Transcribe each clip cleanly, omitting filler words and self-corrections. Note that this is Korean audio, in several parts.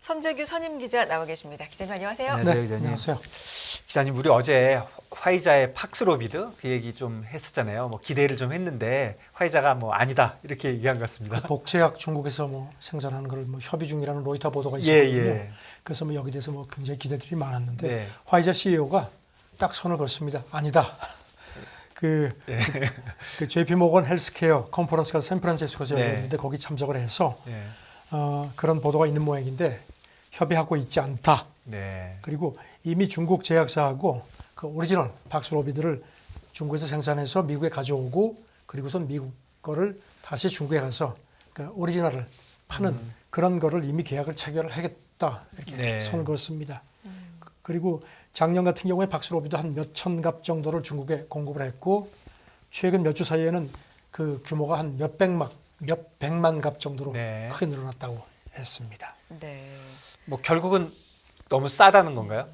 선재규 선임 기자 나와 계십니다. 기자님 안녕하세요. 안녕하세요, 네, 기자님. 안녕하세요. 기자님, 우리 어제 화이자의 팍스로비드 그 얘기 좀 했었잖아요. 뭐 기대를 좀 했는데 화이자가 뭐 아니다 이렇게 얘기한 것 같습니다. 복제약 중국에서 뭐 생산하는 걸 뭐 협의 중이라는 로이터 보도가 예, 있었거든요. 예. 그래서 뭐 여기 대해서 뭐 굉장히 기대들이 많았는데 네. 화이자 CEO가 딱 선을 긋습니다. 아니다. 그 JP 모건 헬스케어 컨퍼런스가 샌프란시스코에서 네. 열렸는데 거기 참석을 해서 네. 그런 보도가 있는 모양인데 협의하고 있지 않다. 네. 그리고 이미 중국 제약사하고 그 오리지널 박스로비드를 중국에서 생산해서 미국에 가져오고 그리고선 미국 거를 다시 중국에 가서 그 오리지널을 파는 그런 거를 이미 계약을 체결을 하겠다 이렇게 네. 선을 그었습니다. 그리고 작년 같은 경우에 박스로비드 한 몇천 갑 정도를 중국에 공급을 했고 최근 몇 주 사이에는 그 규모가 한 몇백만 갑 정도로 네. 크게 늘어났다고 했습니다. 네. 뭐 결국은 너무 싸다는 건가요?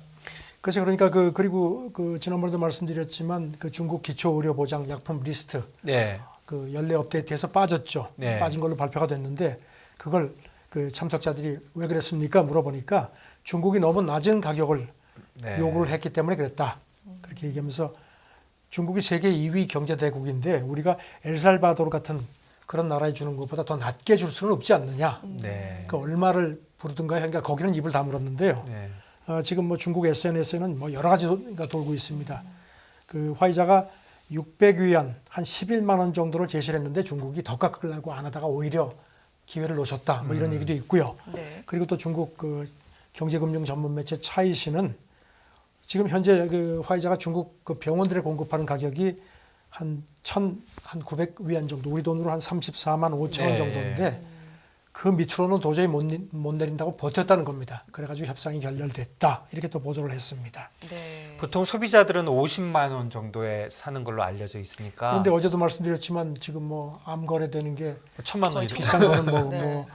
그래서 그러니까 그리고 지난번에도 말씀드렸지만 그 중국 기초 의료 보장 약품 리스트 네. 그 연례 업데이트에서 빠졌죠. 네. 빠진 걸로 발표가 됐는데 그걸 그 참석자들이 왜 그랬습니까? 물어보니까 중국이 너무 낮은 가격을 네. 요구를 했기 때문에 그랬다. 그렇게 얘기하면서 중국이 세계 2위 경제 대국인데 우리가 엘살바도르 같은 그런 나라에 주는 것보다 더 낮게 줄 수는 없지 않느냐. 네. 그 얼마를 부르든가 하니까 거기는 입을 다물었는데요. 네. 지금 뭐 중국 SNS에는 뭐 여러 가지가 돌고 있습니다. 그 화이자가 600위안 한 11만 원 정도를 제시를 했는데 중국이 더 깎으려고 안 하다가 오히려 기회를 놓쳤다. 뭐 이런 얘기도 있고요. 네. 그리고 또 중국 그 경제금융 전문 매체 차이시는 지금 현재 그 화이자가 중국 그 병원들에 공급하는 가격이 한 900위안 정도, 우리 돈으로 한 34만 5천 원 네. 정도인데 그 밑으로는 도저히 못 내린다고 버텼다는 겁니다. 그래가지고 협상이 결렬됐다. 이렇게 또 보도를 했습니다. 네. 보통 소비자들은 50만 원 정도에 사는 걸로 알려져 있으니까. 그런데 어제도 말씀드렸지만 지금 뭐 암 거래되는 게 1,000만 원이 비싼 거는 네. 뭐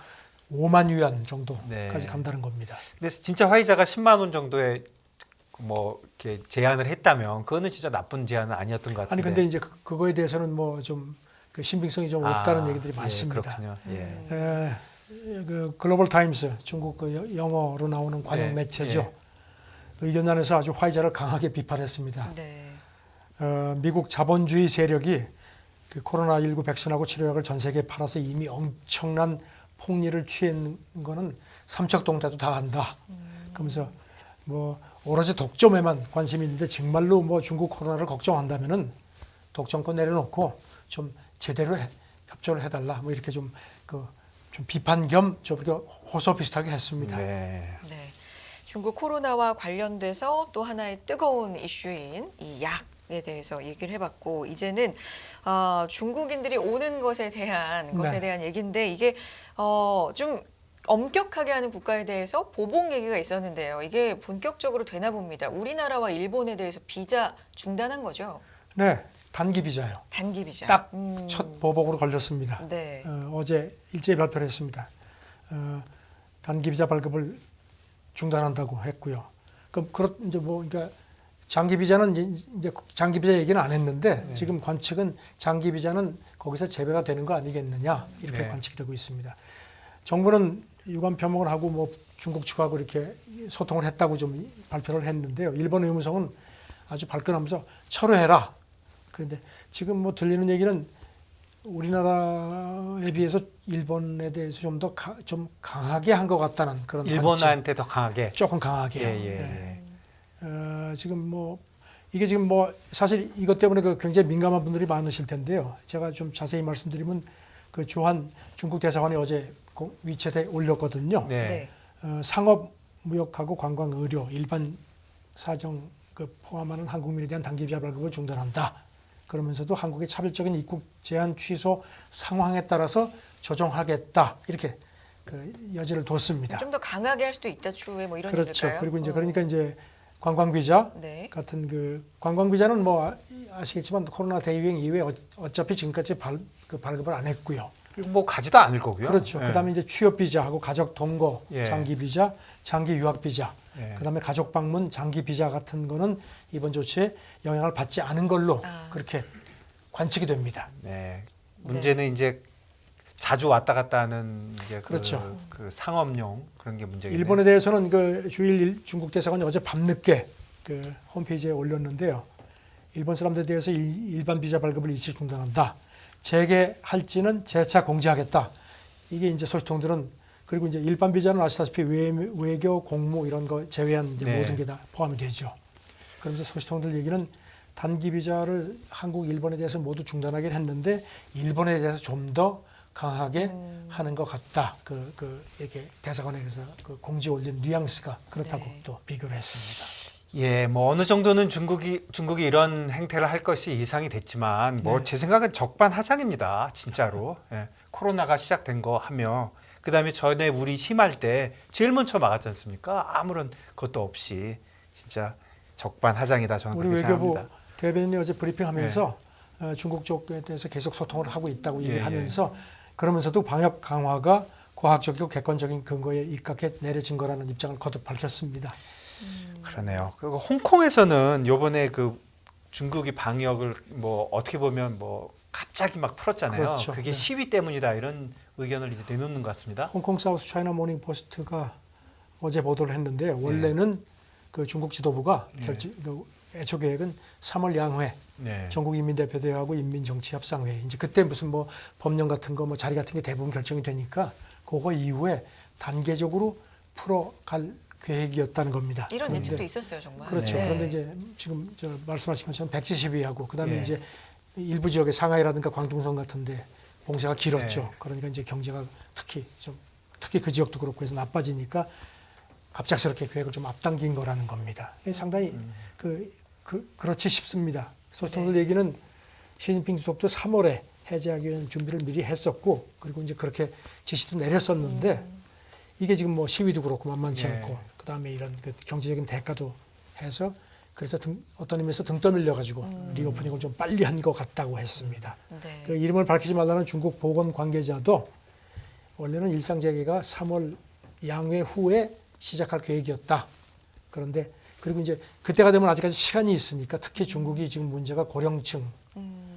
5만 위안 정도까지 네. 간다는 겁니다. 근데 진짜 화이자가 10만 원 정도에 뭐 이렇게 제한을 했다면 그거는 진짜 나쁜 제한은 아니었던 것 같은데. 아니 근데 이제 그거에 대해서는 뭐 좀 그 신빙성이 좀 없다는 얘기들이 많습니다. 그렇군요. 예. 그 글로벌 타임스 중국 그 영어로 나오는 관영 네, 매체죠. 의견단에서 아주 화이자를 강하게 비판했습니다. 네. 미국 자본주의 세력이 그 코로나19 백신하고 치료약을 전 세계에 팔아서 이미 엄청난 폭리를 취한 거는 삼척동자도 다 안다. 그러면서 뭐 오로지 독점에만 관심이 있는데 정말로 뭐 중국 코로나를 걱정한다면은 독점권 내려놓고 좀 제대로 협조를 해달라. 뭐 이렇게 좀 비판 겸 좀 호소 비슷하게 했습니다. 네. 네. 중국 코로나와 관련돼서 또 하나의 뜨거운 이슈인 이 약에 대해서 얘기를 해봤고 이제는 중국인들이 오는 것에 대한 얘기인데 이게 좀 엄격하게 하는 국가에 대해서 보복 얘기가 있었는데요. 이게 본격적으로 되나 봅니다. 우리나라와 일본에 대해서 비자 중단한 거죠. 네, 단기 비자요. 단기 비자. 딱 첫 보복으로 걸렸습니다. 네. 어제 일제히 발표를 했습니다. 단기 비자 발급을 중단한다고 했고요. 그럼 이제 뭐 그러니까 장기 비자는 이제 장기 비자 얘기는 안 했는데 지금 관측은 장기 비자는 거기서 재배가 되는 거 아니겠느냐 이렇게 네. 관측이 되고 있습니다. 정부는 유감 표명을 하고 뭐 중국 측하고 이렇게 소통을 했다고 좀 발표를 했는데요. 일본 의무성은 아주 발끈하면서 철회해라. 그런데 지금 뭐 들리는 얘기는 우리나라에 비해서 일본에 대해서 좀 더 좀 강하게 한 것 같다는 그런 일본한테 더 강하게. 조금 강하게. 예. 지금 뭐 이게 지금 뭐 사실 이것 때문에 그 굉장히 민감한 분들이 많으실 텐데요. 제가 좀 자세히 말씀드리면 그 주한 중국 대사관이 어제 위챗에 올렸거든요. 네. 상업, 무역하고 관광, 의료, 일반 사정 포함하는 한국민에 대한 단기 비자 발급을 중단한다. 그러면서도 한국의 차별적인 입국 제한 취소 상황에 따라서 조정하겠다. 이렇게 그 여지를 뒀습니다. 좀 더 강하게 할 수도 있다 추후에 뭐 이런 그렇죠. 얘기일까요? 그리고 이제 그러니까 이제 관광 비자 네. 같은 그 관광 비자는 뭐 아시겠지만 코로나 대유행 이후에 어차피 지금까지 발급을 안 했고요. 뭐 가지도 않을 거고요. 그렇죠. 예. 그다음에 이제 취업 비자하고 가족 동거 예. 장기 비자, 장기 유학 비자, 예. 그다음에 가족 방문 장기 비자 같은 거는 이번 조치에 영향을 받지 않은 걸로 아. 그렇게 관측이 됩니다. 네. 문제는 이제 자주 왔다 갔다 하는 이제 그렇죠. 그 상업용 그런 게 문제겠네요. 일본에 대해서는 그 주일 중국 대사관이 어제 밤늦게 그 홈페이지에 올렸는데요. 일본 사람들에 대해서 일반 비자 발급을 일시 중단한다. 재개할지는 재차 공지하겠다. 이게 이제 소식통들은 그리고 이제 일반 비자는 아시다시피 외교, 공무 이런 거 제외한 이제 네. 모든 게 다 포함이 되죠. 그러면서 소식통들 얘기는 단기 비자를 한국, 일본에 대해서 모두 중단하긴 했는데 일본에 대해서 좀 더 강하게 하는 것 같다. 이렇게 대사관에서 그 공지 올린 뉘앙스가 그렇다고 네. 또 비교를 했습니다. 예, 뭐 어느 정도는 중국이 이런 행태를 할 것이 예상이 됐지만 뭐 네. 제 생각은 적반하장입니다. 진짜로. 예, 코로나가 시작된 거 하며 그다음에 전에 우리 심할 때 제일 먼저 막았지 않습니까? 아무런 것도 없이 진짜 적반하장이다 저는 우리 그렇게 외교부 생각합니다. 대변인이 어제 브리핑하면서 중국 쪽에 대해서 계속 소통을 하고 있다고 예, 얘기하면서 그러면서도 방역 강화가 과학적이고 객관적인 근거에 입각해 내려진 거라는 입장을 거듭 밝혔습니다. 그러네요. 그리고 홍콩에서는 요번에 그 중국이 방역을 뭐 어떻게 보면 뭐 갑자기 막 풀었잖아요. 그렇죠. 그게 네. 시위 때문이다 이런 의견을 이제 내놓는 것 같습니다. 홍콩 사우스 차이나 모닝 포스트가 어제 보도를 했는데 원래는 그 중국 지도부가 애초 계획은 3월 양회 네. 전국 인민대표대회하고 인민정치협상회 이제 그때 무슨 뭐 법령 같은 거 뭐 자리 같은 게 대부분 결정이 되니까 그거 이후에 단계적으로 풀어갈 계획이었다는 겁니다. 이런 그런데 예측도 있었어요, 정말. 그렇죠. 네. 그런데 이제 지금 말씀하신 것처럼 170위하고 그다음에 예. 이제 일부 지역의 상하이라든가 광둥성 같은데 봉쇄가 길었죠. 네. 그러니까 이제 경제가 특히 그 지역도 그렇고 해서 나빠지니까 갑작스럽게 계획을 좀 앞당긴 거라는 겁니다. 이게 상당히 그렇지 싶습니다. 소통들 얘기는 시진핑 주석도 3월에 해제하기 위한 준비를 미리 했었고 그리고 이제 그렇게 지시도 내렸었는데 이게 지금 뭐 시위도 그렇고 만만치 네. 않고 그다음에 이런 그 경제적인 대가도 해서 그래서 어떤 의미에서 등 떠밀려 가지고 리오프닝을 좀 빨리 한 것 같다고 했습니다. 네. 그 이름을 밝히지 말라는 중국 보건 관계자도 원래는 일상 재개가 3월 양회 후에 시작할 계획이었다. 그런데 그리고 이제 그때가 되면 아직까지 시간이 있으니까 특히 중국이 지금 문제가 고령층,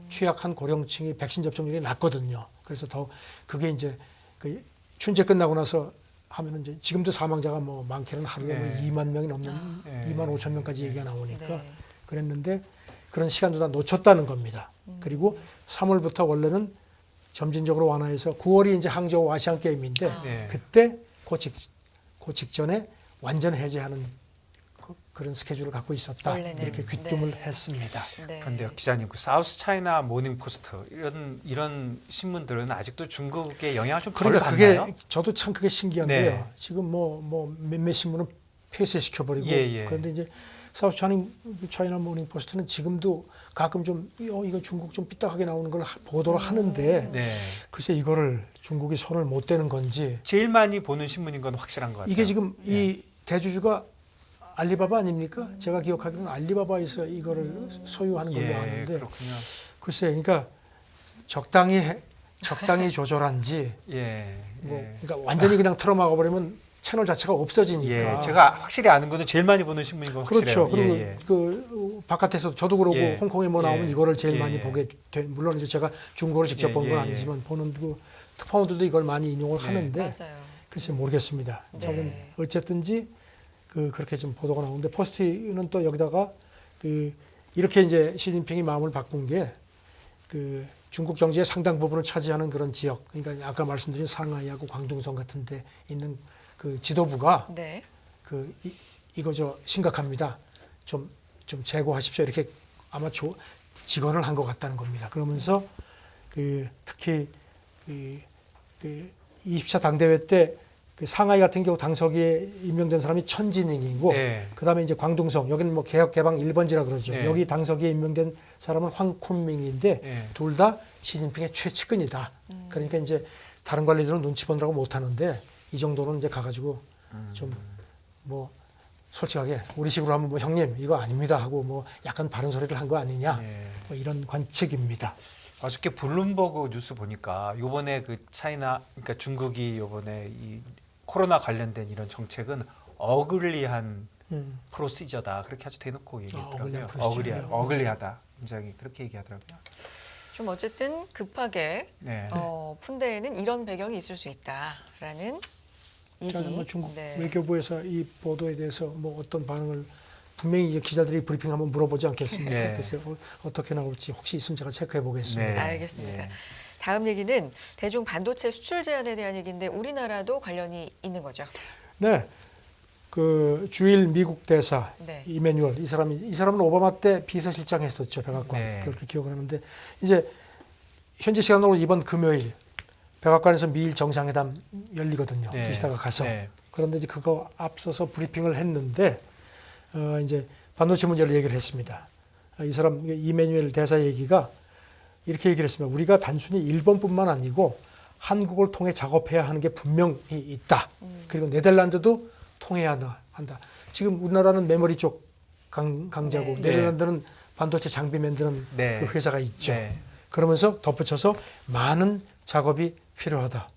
취약한 고령층이 백신 접종률이 낮거든요. 그래서 더 그게 이제 그 춘제 끝나고 나서 하면은 이제 지금도 사망자가 뭐 많게는 하루에 뭐 네. 2만 명이 넘는 네. 2만 5천 명까지 얘기가 나오니까 네. 그랬는데 그런 시간도 다 놓쳤다는 겁니다. 그리고 3월부터 원래는 점진적으로 완화해서 9월이 이제 항저우 아시안 게임인데 네. 그때 그 직전에 완전 해제하는 그런 스케줄을 갖고 있었다. 원래는. 이렇게 귀뜸을 네. 했습니다. 네. 그런데요, 기자님, 그 사우스 차이나 모닝 포스트 이런 신문들은 아직도 중국의 영향을 좀 덜 그러니까 받나요? 그게 저도 참 그게 신기한데요. 네. 지금 뭐 몇몇 신문은 폐쇄시켜버리고 예. 그런데 이제 사우스 차이나 모닝 포스트는 지금도 가끔 좀 이거 중국 좀 삐딱하게 나오는 걸 보도를 하는데 네. 글쎄 이거를 중국이 손을 못 대는 건지 제일 많이 보는 신문인 건 확실한 것 같아요. 이게 지금 이 대주주가 알리바바 아닙니까? 제가 기억하기로는 알리바바에서 이거를 소유하는 걸로 예, 아는데 그렇군요. 글쎄 그러니까 적당히 조절한지 예. 뭐 예. 그러니까 완전히 그냥 틀어막아 버리면 채널 자체가 없어지니까. 예, 제가 확실히 아는 거는 제일 많이 보는 신문인 건 그렇죠. 확실해요. 그리고 예. 그 바깥에서 저도 그러고 예. 홍콩에 뭐 나오면 예. 이거를 제일 예. 많이 보게 돼. 물론 이제 제가 중국어를 직접 예, 보는 건 예, 아니지만 보는 그 특파원들도 이걸 많이 인용을 예. 하는데 맞아요. 글쎄 모르겠습니다. 네. 저는 어쨌든지 그렇게 좀 보도가 나오는데 포스트는 또 여기다가 이렇게 이제 시진핑이 마음을 바꾼 게 중국 경제의 상당 부분을 차지하는 그런 지역, 그러니까 아까 말씀드린 상하이하고 광둥성 같은데 있는 그 지도부가 네. 이거 심각합니다. 좀 재고하십시오. 이렇게 아마 직언을 한 것 같다는 겁니다. 그러면서 특히 20차 당대회 때 상하이 같은 경우 당서기에 임명된 사람이 천진잉이고 네. 그다음에 이제 광둥성 여기는 뭐 개혁 개방 1번지라 그러죠. 네. 여기 당서기에 임명된 사람은 황쿤밍인데 네. 둘 다 시진핑의 최측근이다. 그러니까 이제 다른 관리들은 눈치 보느라고 못 하는데 이 정도는 이제 가가지고 좀 뭐 솔직하게 우리식으로 하면 뭐 형님 이거 아닙니다 하고 뭐 약간 바른 소리를 한 거 아니냐 예. 뭐 이런 관측입니다. 어저께 블룸버그 뉴스 보니까 요번에 그 차이나 그러니까 중국이 요번에 이 코로나 관련된 이런 정책은 어글리한 프로시저다 그렇게 아주 대놓고 얘기했더라고요. 어글리하다. 굉장히 그렇게 얘기하더라고요. 좀 어쨌든 급하게 네. 푼 데에는 이런 배경이 있을 수 있다라는 얘기. 저는 뭐 중국 네. 외교부에서 이 보도에 대해서 뭐 어떤 반응을 분명히 이제 기자들이 브리핑 한번 물어보지 않겠습니까? 네. 글쎄 어떻게 나올지 혹시 있으면 제가 체크해 보겠습니다. 네. 알겠습니다. 네. 다음 얘기는 대중 반도체 수출 제한에 대한 얘기인데 우리나라도 관련이 있는 거죠. 네. 그 주일 미국 대사 네. 이메뉴얼 이 사람은 오바마 때 비서실장 했었죠. 백악관. 네. 그렇게 기억을 하는데 이제 현재 시간으로 이번 금요일 백악관에서 미일 정상회담 열리거든요. 네. 기시다가 가서. 네. 그런데 이제 그거 앞서서 브리핑을 했는데 이제 반도체 문제를 얘기를 했습니다. 이 사람 이메뉴엘 대사 얘기가 이렇게 얘기를 했습니다. 우리가 단순히 일본뿐만 아니고 한국을 통해 작업해야 하는 게 분명히 있다. 그리고 네덜란드도 통해야 한다. 지금 우리나라는 메모리 쪽 강자고 네. 네덜란드는 반도체 장비 만드는 네. 그 회사가 있죠. 네. 그러면서 덧붙여서 많은 작업이 필요하다.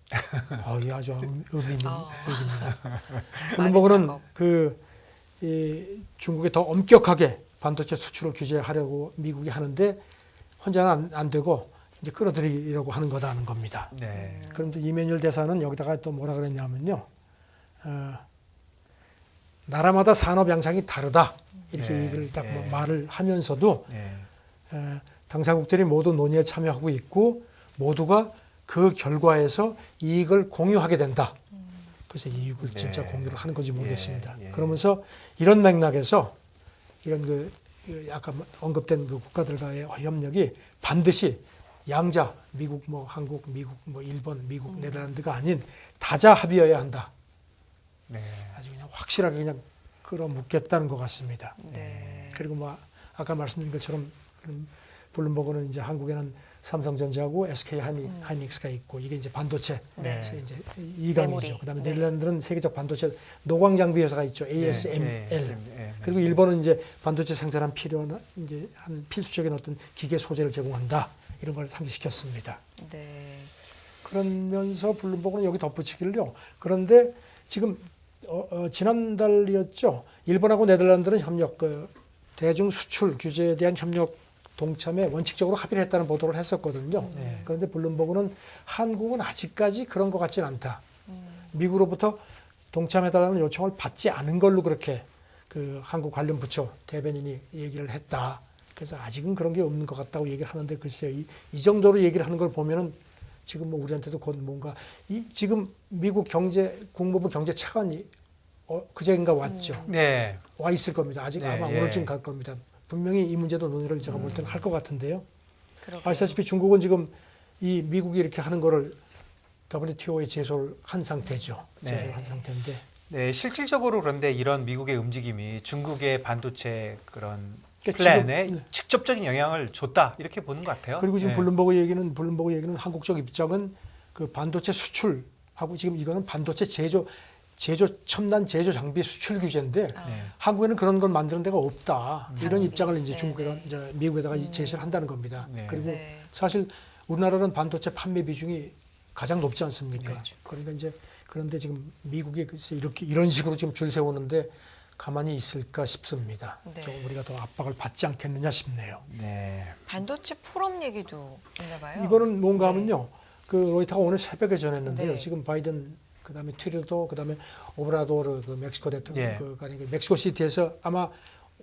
이게 아주 의미 있는 얘기입니다. 블룸버그는 작업. 이 중국에 더 엄격하게 반도체 수출을 규제하려고 미국이 하는데 혼자는 안 되고 이제 끌어들이려고 하는 거다는 겁니다. 네. 그런데 이메뉴얼 대사는 여기다가 또 뭐라 그랬냐면요. 나라마다 산업 양상이 다르다. 이렇게 네. 얘기를 딱 네. 말을 하면서도 네. 당사국들이 모두 논의에 참여하고 있고 모두가 그 결과에서 이익을 공유하게 된다. 그래서 이익을 진짜 네. 공유를 하는 건지 모르겠습니다. 예. 그러면서 이런 맥락에서 이런 그 아까 언급된 그 국가들과의 협력이 반드시 양자 미국 뭐 한국 미국 뭐 일본 미국 네덜란드가 아닌 다자 합의여야 한다. 네. 아주 그냥 확실하게 그냥 끌어묻겠다는 것 같습니다. 네. 그리고 뭐 아까 말씀드린 것처럼 블룸버그는 이제 한국에는 삼성전자하고 SK 하이닉스가 있고 이게 이제 반도체 네. 이제 이강이죠. 그다음에 네덜란드는 세계적 반도체 노광 장비 회사가 있죠. ASML. 네. 그리고 일본은 이제 반도체 생산한 필요한 이제 한 필수적인 어떤 기계 소재를 제공한다. 이런 걸 상기시켰습니다. 네. 그러면서 블룸버그는 여기 덧붙이기를요. 그런데 지금 지난달이었죠. 일본하고 네덜란드는 협력 대중 수출 규제에 대한 협력 동참에 원칙적으로 합의를 했다는 보도를 했었거든요. 네. 그런데 블룸버그는 한국은 아직까지 그런 것 같지는 않다. 미국으로부터 동참해달라는 요청을 받지 않은 걸로 그렇게 그 한국 관련 부처 대변인이 얘기를 했다. 그래서 아직은 그런 게 없는 것 같다고 얘기를 하는데 글쎄요. 이 정도로 얘기를 하는 걸 보면은 지금 뭐 우리한테도 곧 뭔가 지금 미국 국무부 경제차관이 그제인가 왔죠. 네. 와 있을 겁니다. 아직 네, 아마 예. 오늘쯤 갈 겁니다. 분명히 이 문제도 논의를 제가 볼 때는 할 것 같은데요. 그러게요. 아시다시피 중국은 지금 이 미국이 이렇게 하는 거를 WTO에 제소를 한 상태죠. 네. 제소를 한 상태인데. 네, 실질적으로 그런데 이런 미국의 움직임이 중국의 반도체 그런 그러니까 플랜에 지금, 직접적인 영향을 줬다 이렇게 보는 것 같아요. 그리고 지금 네. 블룸버그 얘기는 한국적 입장은 그 반도체 수출하고 지금 이거는 반도체 첨단 제조 장비 수출 규제인데 네. 한국에는 그런 걸 만드는 데가 없다. 이런 입장을 이제 네, 중국에다 네. 이제 미국에다가 제시를 한다는 겁니다. 네. 그리고 네. 사실 우리나라는 반도체 판매 비중이 가장 높지 않습니까? 그렇죠. 그러니까 이제 그런데 지금 미국이 글쎄 이런 식으로 지금 줄 세우는데 가만히 있을까 싶습니다. 네. 조금 우리가 더 압박을 받지 않겠느냐 싶네요. 네. 반도체 포럼 얘기도 있나 봐요. 이거는 뭔가 네. 하면요. 그 로이터가 오늘 새벽에 전했는데요. 네. 지금 바이든 그다음에 트루도 그다음에 오브라도르 그 멕시코 대통령 예. 그러니까 멕시코 시티에서 아마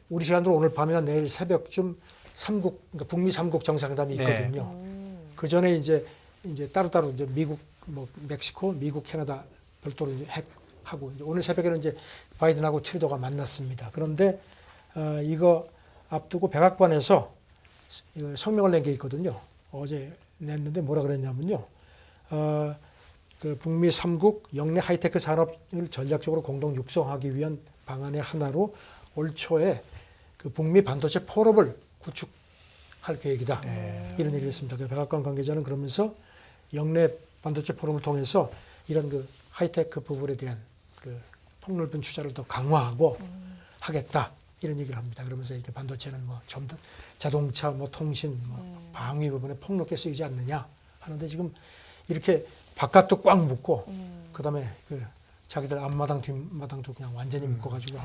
우리 시간으로 오늘 밤이나 내일 새벽쯤 그러니까 북미 3국 정상회담이 네. 있거든요. 그 전에 이제 따로따로 이제 미국 뭐 멕시코, 미국, 캐나다 별도로 이제 하고 오늘 새벽에는 이제 바이든하고 트루도가 만났습니다. 그런데 이거 앞두고 백악관에서 이거 성명을 낸 게 있거든요. 어제 냈는데 뭐라 그랬냐면요. 그 북미 3국 영내 하이테크 산업을 전략적으로 공동 육성하기 위한 방안의 하나로 올 초에 그 북미 반도체 포럼을 구축할 계획이다. 이런 얘기를 했습니다. 그 백악관 관계자는 그러면서 영내 반도체 포럼을 통해서 이런 그 하이테크 부분에 대한 그 폭넓은 투자를 더 강화하고 하겠다. 이런 얘기를 합니다. 그러면서 이렇게 반도체는 뭐 좀 더 자동차, 뭐 통신, 뭐 방위 부분에 폭넓게 쓰이지 않느냐 하는데 지금 이렇게 바깥도 꽉 묶고 그다음에 그 자기들 앞마당 뒷마당도 그냥 완전히 묶어가지고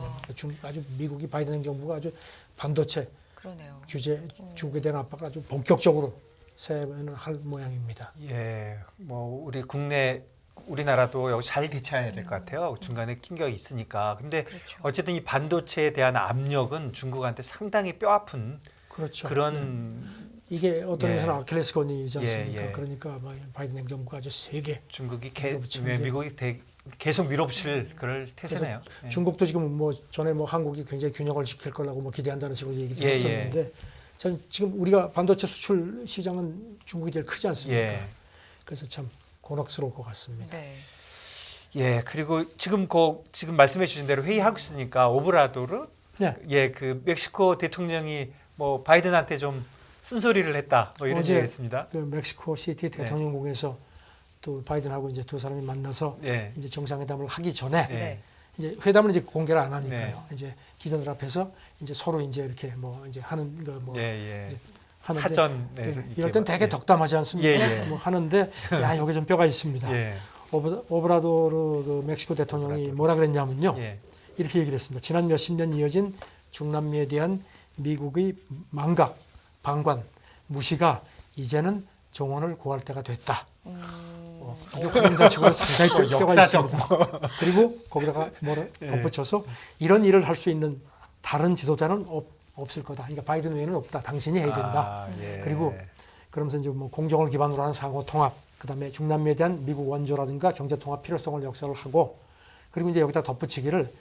아주 미국이 바이든 행정부가 아주 반도체 그러네요. 규제 중국에 대한 압박을 아주 본격적으로 세는 할 모양입니다. 예, 뭐 우리나라도 여기 잘 대처해야 될 것 같아요. 중간에 낀격이 있으니까. 근데 그렇죠. 어쨌든 이 반도체에 대한 압력은 중국한테 상당히 뼈아픈 그렇죠. 그런 이게 어떤 예. 면에서는 아킬레스건이지 않습니까? 예, 예. 그러니까 뭐 바이든 행정부가 아주 세게 중국이 밀어붙이는 게- 미국이 계속 밀어붙일 그럴 태세네요. 예. 중국도 지금 뭐 전에 뭐 한국이 굉장히 균형을 지킬 거라고 뭐 기대한다는 식으로 얘기도 예, 했었는데 전 지금 우리가 반도체 수출 시장은 중국이 제일 크지 않습니까? 예. 그래서 참 곤혹스러울 것 같습니다. 네. 예, 그리고 지금 말씀해 주신 대로 회의하고 있으니까 오브라도르 네. 예, 그 멕시코 대통령이 뭐 바이든한테 좀 쓴소리를 했다. 뭐 이런 어제 얘기가 있습니다. 그 멕시코 시티 대통령궁에서 또 바이든하고 이제 두 사람이 만나서 예. 이제 정상회담을 하기 전에 예. 네. 이제 회담은 이제 공개를 안 하니까요. 이제 기자들 앞에서 이제 서로 이제 이렇게 뭐 이제 하는 거 뭐 예, 예. 하는데 사전에서 예, 이렇게 이럴 땐 되게 예. 덕담하지 않습니까? 예, 예. 뭐 하는데 야 여기 좀 뼈가 있습니다. 예. 오브라도르 그 멕시코 대통령이 뭐라 그랬냐면요. 예. 이렇게 얘기를 했습니다. 지난 몇십 년 이어진 중남미에 대한 미국의 망각, 방관, 무시가 이제는 종언을 고할 때가 됐다. 역사적으로 상당히 뼈가 역사적. 있습니다. 그리고 거기다가 뭐를 덧붙여서 이런 일을 할 수 있는 다른 지도자는 없을 거다. 그러니까 바이든 외에는 없다. 당신이 해야 된다. 아, 예. 그리고 그러면서 이제 뭐 공정을 기반으로 하는 상호 통합, 그다음에 중남미에 대한 미국 원조라든가 경제 통합 필요성을 역설을 하고, 그리고 이제 여기다 덧붙이기를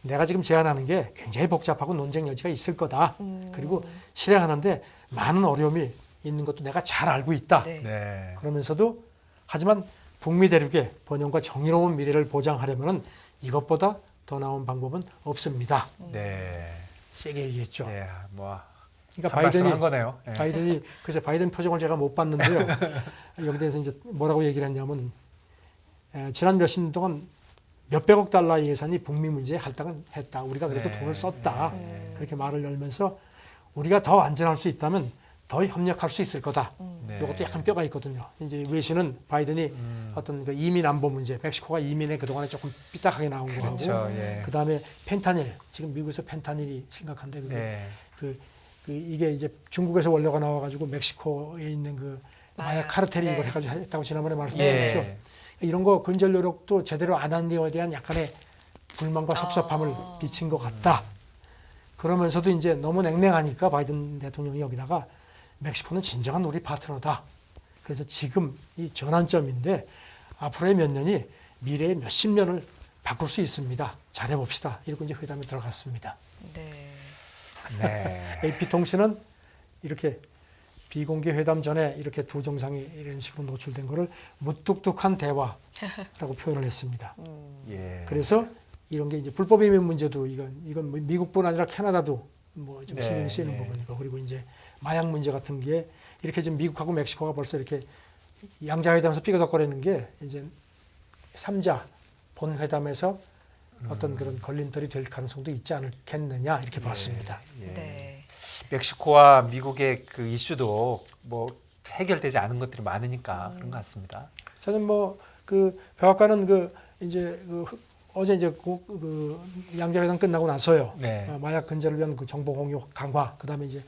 내가 지금 제안하는 게 굉장히 복잡하고 논쟁 여지가 있을 거다. 그리고 실행하는데 많은 어려움이 있는 것도 내가 잘 알고 있다. 네. 네. 그러면서도 하지만 북미 대륙의 번영과 정의로운 미래를 보장하려면 이것보다 더 나은 방법은 없습니다. 네. 세게 얘기했죠. 예. 뭐 그러니까 한 말씀 바이든이 한 거네요. 예. 그래서 바이든 표정을 제가 못 봤는데요. 여기 대해서 이제 뭐라고 얘기를 했냐면 지난 몇십 년 동안 몇백억 달러의 예산이 북미 문제에 할당을 했다. 우리가 그래도 네. 돈을 썼다. 그렇게 말을 열면서 우리가 더 안전할 수 있다면 더 협력할 수 있을 거다. 네. 이것도 약간 뼈가 있거든요. 이제 외신은 바이든이 어떤 그 이민 안보 문제, 멕시코가 이민에 그동안에 조금 삐딱하게 나온 거고, 그렇죠. 예. 그 다음에 펜타닐, 지금 미국에서 펜타닐이 심각한데 그게 네. 이게 이제 중국에서 원료가 나와가지고 멕시코에 있는 그 마약 카르텔이 네. 이걸 해가지고 했다고 지난번에 말씀드렸죠. 예. 이런 거 근절 노력도 제대로 안 한 데에 대한 약간의 불만과 섭섭함을 비친 것 같다. 그러면서도 이제 너무 냉랭하니까 바이든 대통령이 여기다가 멕시코는 진정한 우리 파트너다. 그래서 지금 이 전환점인데 앞으로의 몇 년이 미래의 몇십 년을 바꿀 수 있습니다. 잘해봅시다. 이러고 이제 회담에 들어갔습니다. 네. 네. AP통신은 이렇게 비공개 회담 전에 이렇게 두 정상이 이런 식으로 노출된 거를 무뚝뚝한 대화라고 표현을 했습니다. 예. 그래서 이런 게 이제 불법 이민 문제도 이건 뭐 미국뿐 아니라 캐나다도 뭐 좀 네, 신경이 쓰이는 네. 부분이고, 그리고 이제 마약 문제 같은 게 이렇게 지금 미국하고 멕시코가 벌써 이렇게 양자회담에서 삐거덕거리는 게 이제 3자 본회담에서 어떤 그런 걸림돌이 될 가능성도 있지 않겠느냐 이렇게 봤습니다. 예. 네. 멕시코와 미국의 그 이슈도 뭐 해결되지 않은 것들이 많으니까 그런 것 같습니다. 저는 뭐 그 백악관은 그 이제 어제 이제 그 양자회담 끝나고 나서요. 네. 마약 근절을 위한 그 정보 공유 강화, 그다음에 이제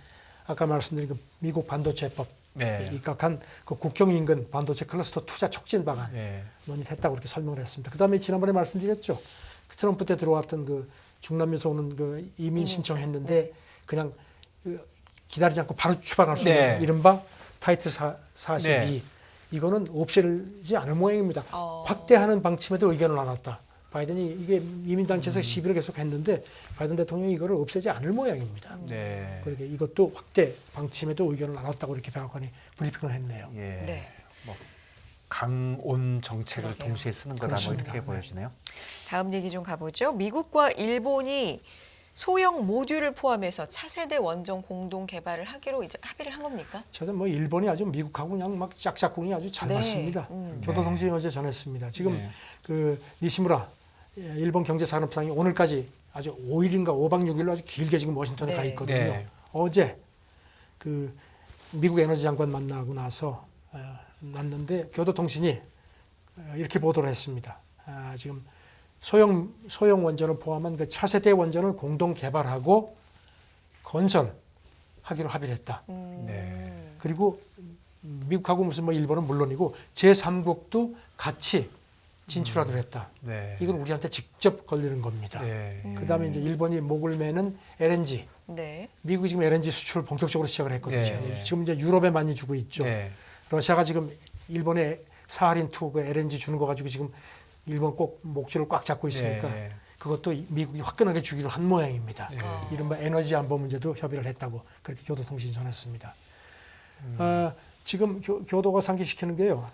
아까 말씀드린 그 미국 반도체법 네. 입각한 그 국경 인근 반도체 클러스터 투자 촉진 방안 예. 논의했다고 그렇게 설명을 했습니다. 그다음에 지난번에 말씀드렸죠. 그 트럼프 때 들어왔던 그 중남미에서 오는 그 이민 신청했는데 그냥 기다리지 않고 바로 출발할 수 있는 네. 이른바 타이틀 42 네. 이거는 없애지 않을 모양입니다. 어. 확대하는 방침에도 의견을 나눴다. 바이든이 이게 이민단체에서 시비를 계속 했는데 바이든 대통령이 이거를 없애지 않을 모양입니다. 네. 그러니까 이것도 확대 방침에도 의견을 나눴다고 이렇게 백악관이 브리핑을 했네요. 예. 네. 뭐 강온 정책을 그러게요. 동시에 쓰는 거다 뭐 그렇습니다. 이렇게 보여지네요. 다음 얘기 좀 가보죠. 미국과 일본이 소형 모듈을 포함해서 차세대 원전 공동 개발을 하기로 이제 합의를 한 겁니까? 저는 뭐 일본이 아주 미국하고 그냥 막 짝짝꿍이 아주 잘 네. 맞습니다. 교도통신이 어제 전했습니다. 지금 네. 그 니시무라 일본 경제산업상이 오늘까지 아주 5일인가 5박 6일로 아주 길게 지금 워싱턴에 네. 가 있거든요. 네. 어제 그 미국 에너지 장관 만나고 나서 났는데 교도통신이 이렇게 보도를 했습니다. 지금 소형 원전을 포함한 그 차세대 원전을 공동 개발하고 건설하기로 합의를 했다. 네. 그리고 미국하고 무슨 뭐 일본은 물론이고 제3국도 같이 진출하기로 했다. 네. 이건 우리한테 직접 걸리는 겁니다. 네. 그다음에 이제 일본이 목을 매는 LNG. 네. 미국이 지금 LNG 수출을 본격적으로 시작을 했거든요. 네. 지금 이제 유럽에 많이 주고 있죠. 네. 러시아가 지금 일본에 사하린2 그 LNG 주는 거 가지고 지금 일본 꼭 목줄을 꽉 잡고 있으니까 네. 그것도 미국이 화끈하게 주기로 한 모양입니다. 네. 이른바 에너지 안보 문제도 협의를 했다고 그렇게 교도통신이 전했습니다. 지금 교도가 상기시키는 게요.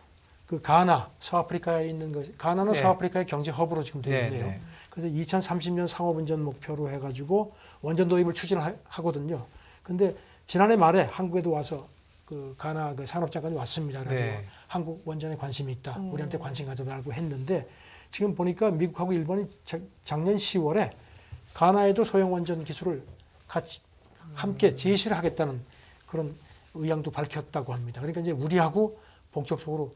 그 가나, 서아프리카에 있는 것, 가나는 네. 서아프리카의 경제 허브로 지금 되어 네, 있네요. 네. 그래서 2030년 상업운전 목표로 해가지고 원전 도입을 추진하거든요. 근데 지난해 말에 한국에도 와서 그 가나 그 산업장관이 왔습니다. 그래서 네. 한국 원전에 관심이 있다. 우리한테 관심 가져달라고 했는데 지금 보니까 미국하고 일본이 작년 10월에 가나에도 소형 원전 기술을 같이 함께 제시를 하겠다는 그런 의향도 밝혔다고 합니다. 그러니까 이제 우리하고 본격적으로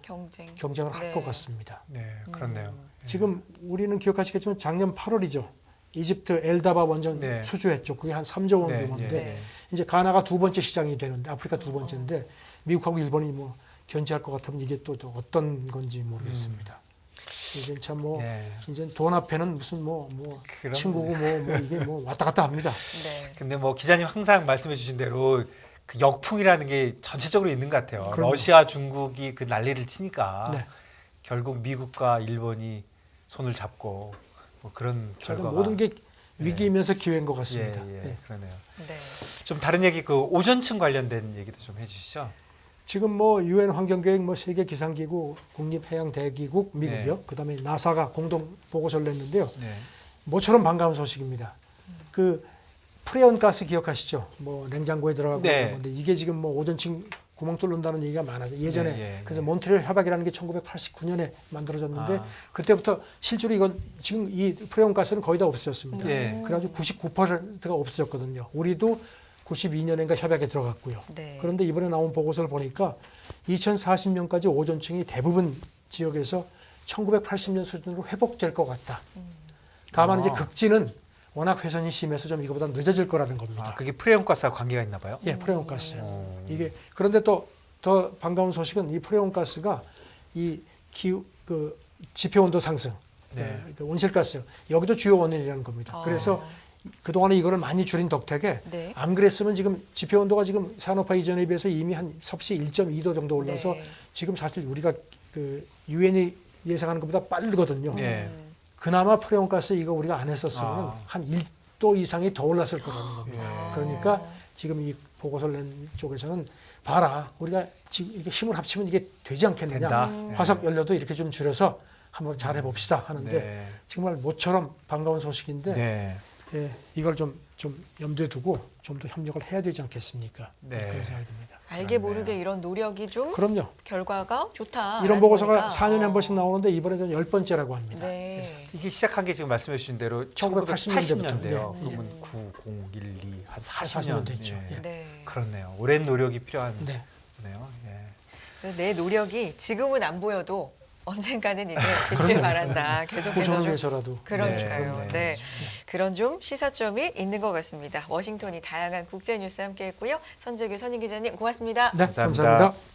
경쟁을 할 네. 것 같습니다. 네, 그렇네요. 지금 우리는 기억하시겠지만 작년 8월이죠. 이집트 엘다바 원전 네. 수주했죠. 그게 한 3조 원 네, 규모인데 네. 이제 가나가 두 번째 시장이 되는데 아프리카 두 번째인데 미국하고 일본이 뭐 견제할 것 같으면 이게 또 어떤 건지 모르겠습니다. 이제 참 뭐 예. 이제 돈 앞에는 무슨 뭐 그런 친구고 뭐 이게 뭐 왔다 갔다 합니다. 네. 근데 뭐 기자님 항상 말씀해 주신 대로 그 역풍이라는 게 전체적으로 있는 것 같아요. 그럼요. 러시아, 중국이 그 난리를 치니까 네. 결국 미국과 일본이 손을 잡고 뭐 그런 저는 결과가 모든 게 위기이면서 기회인 것 같습니다. 예, 예. 그러네요. 네. 좀 다른 얘기 그 오존층 관련된 얘기도 좀 해주시죠. 지금 뭐 유엔 환경계획, 뭐 세계 기상기구, 국립해양대기국 미국이요. 네. 그다음에 나사가 공동 보고서를 냈는데요. 네. 모처럼 반가운 소식입니다. 그 프레온 가스 기억하시죠? 뭐 냉장고에 들어가고 네. 그런 건데 이게 지금 뭐 오존층 구멍 뚫는다는 얘기가 많아요. 예전에 네, 그래서 몬트리올 협약이라는 게 1989년에 만들어졌는데 아. 그때부터 실제로 이건 지금 이 프레온 가스는 거의 다 없어졌습니다. 네. 그래가지고 99%가 없어졌거든요. 우리도 92년인가 협약에 들어갔고요. 네. 그런데 이번에 나온 보고서를 보니까 2040년까지 오존층이 대부분 지역에서 1980년 수준으로 회복될 것 같다. 다만 이제 극진은 워낙 훼손이 심해서 좀 이거보다 늦어질 거라는 겁니다. 아, 그게 프레온가스와 관계가 있나 봐요? 예, 프레온 가스. 어. 이게 그런데 또 더 반가운 소식은 이 프레온 가스가 이 기후 그 지표 온도 상승, 네. 그 온실가스 여기도 주요 원인이라는 겁니다. 아. 그래서 그동안에 이거를 많이 줄인 덕택에 네. 안 그랬으면 지금 지표 온도가 지금 산업화 이전에 비해서 이미 한 섭씨 1.2도 정도 올라서 네. 지금 사실 우리가 그 유엔이 예상하는 것보다 빠르거든요. 네. 그나마 프레온 가스 이거 우리가 안 했었으면 아. 한 1도 이상이 더 올랐을 거라는 겁니다. 예. 그러니까 지금 이 보고서를 낸 쪽에서는 봐라 우리가 지금 이게 힘을 합치면 이게 되지 않겠느냐. 된다. 화석 연료도 이렇게 좀 줄여서 한번 잘 해봅시다 하는데 네. 정말 모처럼 반가운 소식인데 네. 예, 이걸 좀 염두에 두고 좀 더 협력을 해야 되지 않겠습니까? 네. 그런 생각이 듭니다. 알게 그렇네요. 모르게 이런 노력이 좀 그럼요. 결과가 좋다. 이런 보고서가 4년에 한 번씩 나오는데 이번에 10번째라고 합니다. 네. 이게 시작한 게 지금 말씀해 주신 대로 1980 1980년대요. 네. 그러면 9, 0, 1, 2, 한 40년 40년 됐죠. 예. 예. 네. 그렇네요. 오랜 노력이 필요한 네. 거네요. 예. 그래서 내 노력이 지금은 안 보여도 언젠가는 이게 빛을 발한다. 계속해서 보존을 좀 위해서라도. 그러니까요. 네, 네, 네. 그런 좀 시사점이 있는 것 같습니다. 워싱턴이 다양한 국제 뉴스 함께했고요. 선재규 선임 기자님 고맙습니다. 네, 감사합니다. 감사합니다.